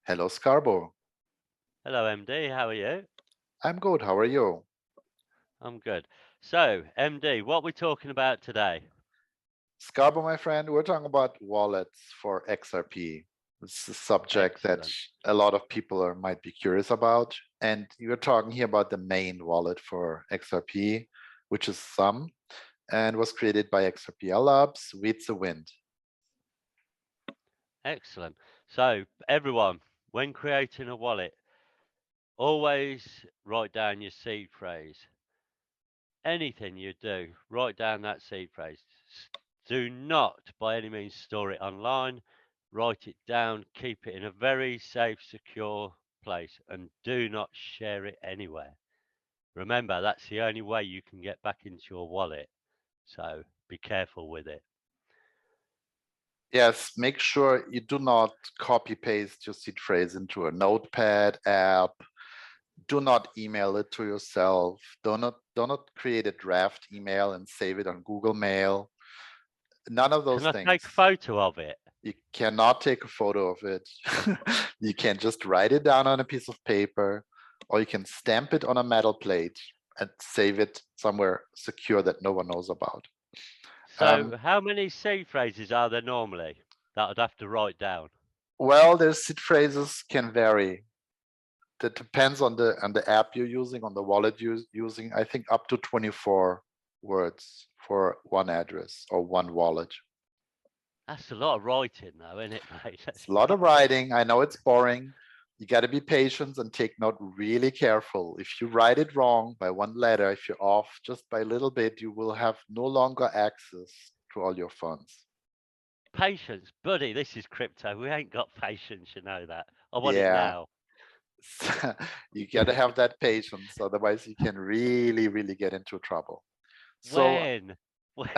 Hello, Scarborough. Hello, MD. How are you? I'm good. How are you? I'm good. So, MD, what are we talking about today? Scarborough, my friend, we're talking about wallets for XRP. It's a subject that Excellent. a lot of people might be curious about. And you're talking here about the main wallet for XRP, which is XUMM, and was created by XRP Labs with the wind. Excellent. So, everyone, when creating a wallet, always write down your seed phrase. Anything you do, write down that seed phrase. Do not, by any means, store it online. Write it down. Keep it in a very safe, secure place, and do not share it anywhere. Remember, that's the only way you can get back into your wallet. So be careful with it. Yes, make sure you do not copy paste your seed phrase into a notepad app. Do not email it to yourself. Do not create a draft email and save it on Google Mail. None of Can those I things. take a photo of it? You cannot take a photo of it. You can just write it down on a piece of paper, or you can stamp it on a metal plate and save it somewhere secure that no one knows about. So how many seed phrases are there normally that I'd have to write down? Well, the seed phrases can vary. That depends on the app you're using, on the wallet you're using. I think up to 24 words for one address or one wallet. That's a lot of writing though, isn't it, mate? It's a lot of writing. I know it's boring. You got to be patient and take note really careful. If you write it wrong by one letter, if you're off just by a little bit, you will have no longer access to all your funds. Patience, buddy, this is crypto. We ain't got patience, you know that. I want it Yeah, now. you got to have that patience. Otherwise, you can really, really get into trouble. So When? When?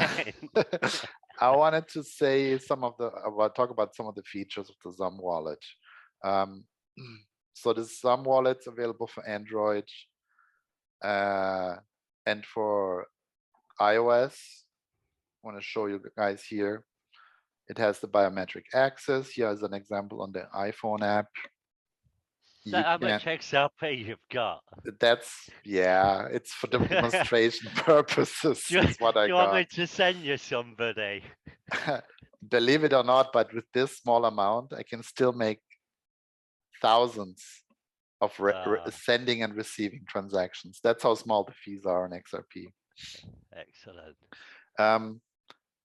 I wanted to say talk about some of the features of the XUMM wallet. Um, so the XUMM wallet's available for Android and for iOS. I want to show you guys here. It has the biometric access. Here is an example on the iPhone app. So You how can, much XRP you've got? yeah, it's for demonstration purposes, do, you, is do what I you want got. me to send you somebody? Believe it or not, but with this small amount, I can still make thousands of sending and receiving transactions. That's how small the fees are on XRP. Excellent.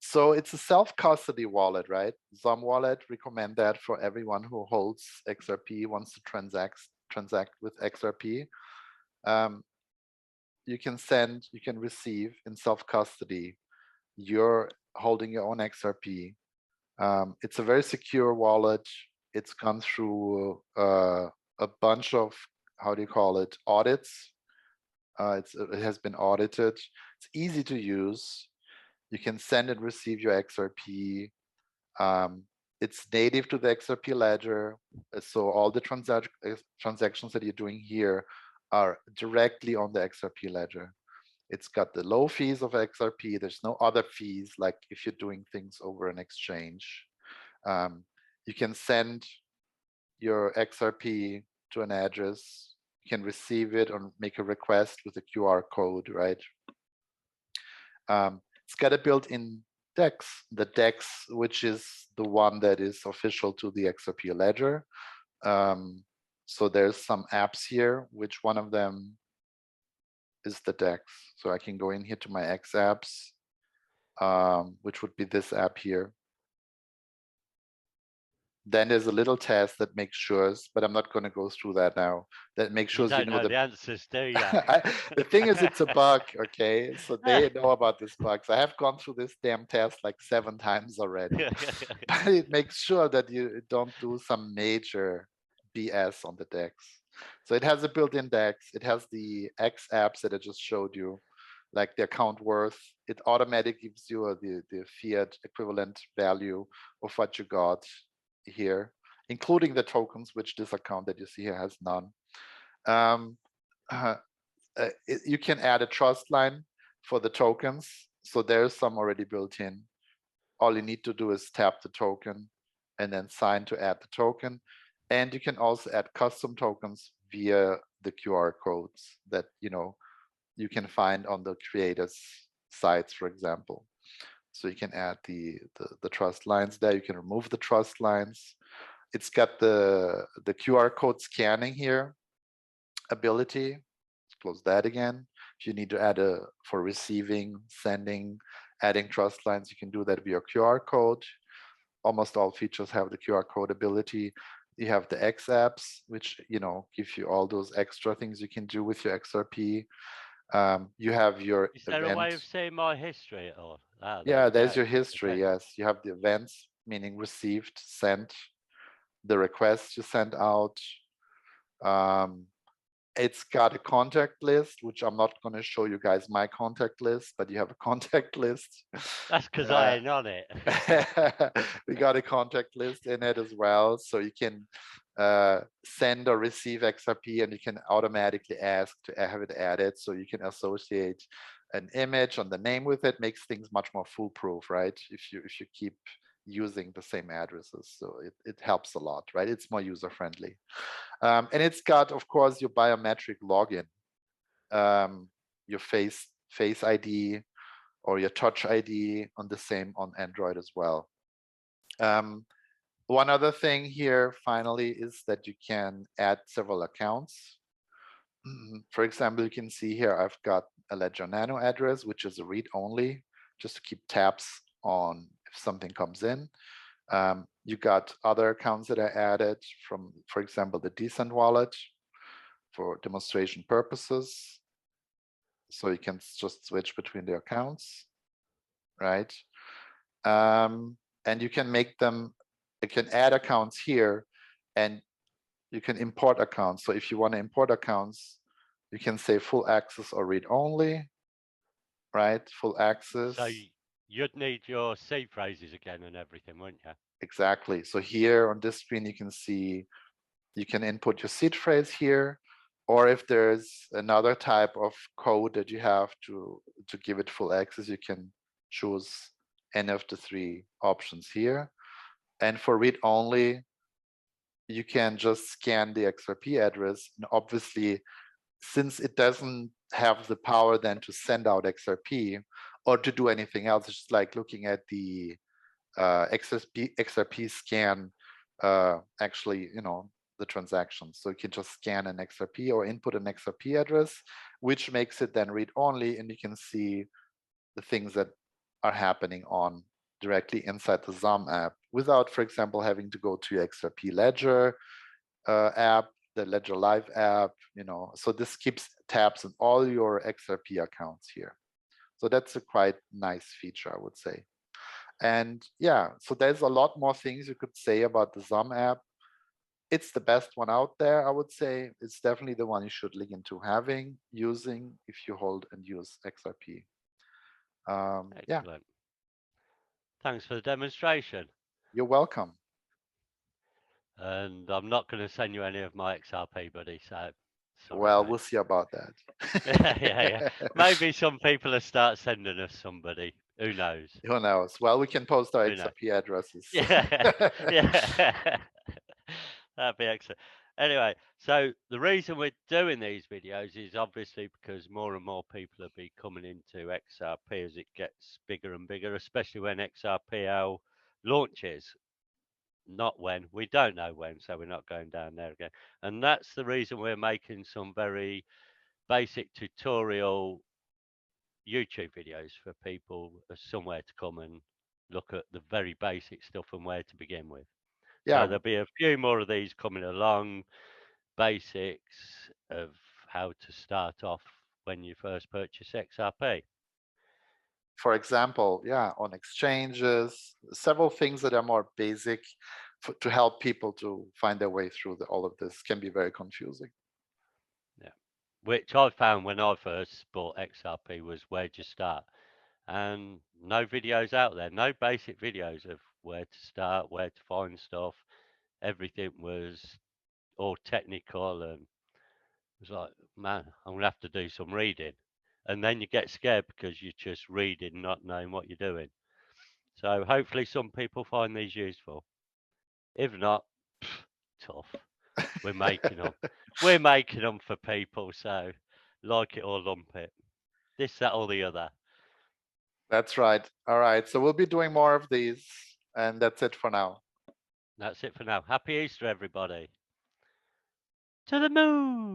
So it's a self-custody wallet, right? XUMM Wallet recommend that for everyone who holds XRP, wants to transact with XRP. You can send, you can receive in self-custody. You're holding your own XRP. It's a very secure wallet. It's gone through a bunch of, how do you call it, audits. It has been audited. It's easy to use. You can send and receive your XRP. It's native to the XRP Ledger. So all the transactions that you're doing here are directly on the XRP Ledger. It's got the low fees of XRP. There's no other fees like if you're doing things over an exchange. You can send your XRP to an address. You can receive it or make a request with a QR code, right? It's got a built-in DEX, the DEX, which is the one that is official to the XRP Ledger. So there's some apps here, which one of them is the DEX. So I can go in here to my X apps, which would be this app here. Then there's a little test that makes sure, but I'm not going to go through that now. That makes You sure you don't know know the answers, do you? the thing is, it's a bug, okay? So they know about this bug. So I have gone through this damn test like 7 times already. But it makes sure that you don't do some major BS on the DEX. So it has a built-in DEX. It has the X apps that I just showed you, like the account worth. It automatically gives you the fiat equivalent value of what you got here, including the tokens, which this account that you see here has none. You can add a trust line for the tokens. So there's some already built in. All you need to do is tap the token and then sign to add the token. And you can also add custom tokens via the QR codes that you can find on the creators' sites, for example. So you can add the trust lines there. You can remove the trust lines. It's got the QR code scanning here ability. Let's close that again. If you need to add for receiving, sending, adding trust lines, you can do that via QR code. Almost all features have the QR code ability. You have the X apps, which give you all those extra things you can do with your XRP. You have your Is there a way of event. seeing my history at all? Oh, there Yeah, we there's go. your history. Okay. Yes, you have the events, meaning received, sent, the requests you sent out. It's got a contact list, which I'm not going to show you guys my contact list, but you have a contact list. That's because I ain't on it. We got a contact list in it as well, so you can send or receive XRP, and you can automatically ask to have it added, so you can associate an image on the name with it. Makes things much more foolproof, right? If you keep using the same addresses, so it helps a lot, right? It's more user friendly. And it's got, of course, your biometric login, your face ID or your touch ID on the same on Android as well. One other thing here, finally, is that you can add several accounts. For example, you can see here I've got a Ledger Nano address, which is a read-only, just to keep tabs on if something comes in. You got other accounts that are added from, for example, the XUMM Wallet for demonstration purposes. So you can just switch between the accounts, right? And you can make them, you can add accounts here, and you can import accounts. So if you want to import accounts, you can say full access or read only, right? Full access. So you'd need your seed phrases again and everything, wouldn't you? Exactly. So here on this screen, you can see, you can input your seed phrase here, or if there's another type of code that you have to give it full access, you can choose any of the three options here. And for read only, you can just scan the XRP address. And obviously, since it doesn't have the power then to send out XRP or to do anything else, it's just like looking at the XRP scan, actually, the transactions. So you can just scan an XRP or input an XRP address, which makes it then read only, and you can see the things that are happening on directly inside the XAMAN app without, for example, having to go to your XRP Ledger app, the Ledger Live app, so this keeps tabs on all your XRP accounts here. So that's a quite nice feature, I would say. And yeah, so there's a lot more things you could say about the XUMM app. It's the best one out there, I would say. It's definitely the one you should look into using if you hold and use XRP. Yeah, Excellent. Thanks for the demonstration. you're welcome. And I'm not going to send you any of my XRP, buddy. So, sorry, Well, mate. we'll see about that. Yeah. Maybe some people will start sending us somebody. Who knows? Who knows? Well, we can post our Who knows? XRP addresses. Yeah. Yeah. That'd be excellent. Anyway, so the reason we're doing these videos is obviously because more and more people will be coming into XRP as it gets bigger and bigger, especially when XRPL launches. Not when, we don't know when, so we're not going down there again. And that's the reason we're making some very basic tutorial YouTube videos for people as somewhere to come and look at the very basic stuff and where to begin with. So Yeah, there'll be a few more of these coming along, basics of how to start off when you first purchase XRP. for example, yeah, on exchanges, several things that are more basic to help people to find their way through all of this can be very confusing. Yeah. Which I found when I first bought XRP was where to start. And no videos out there, no basic videos of where to start, where to find stuff. Everything was all technical and it was like, man, I'm gonna have to do some reading. And then you get scared because you're just reading, not knowing what you're doing. So hopefully some people find these useful. If not, tough. We're making them. We're making them for people. So like it or lump it. This, that, or the other. That's right. All right. So we'll be doing more of these, and that's it for now. That's it for now. Happy Easter, everybody. To the moon.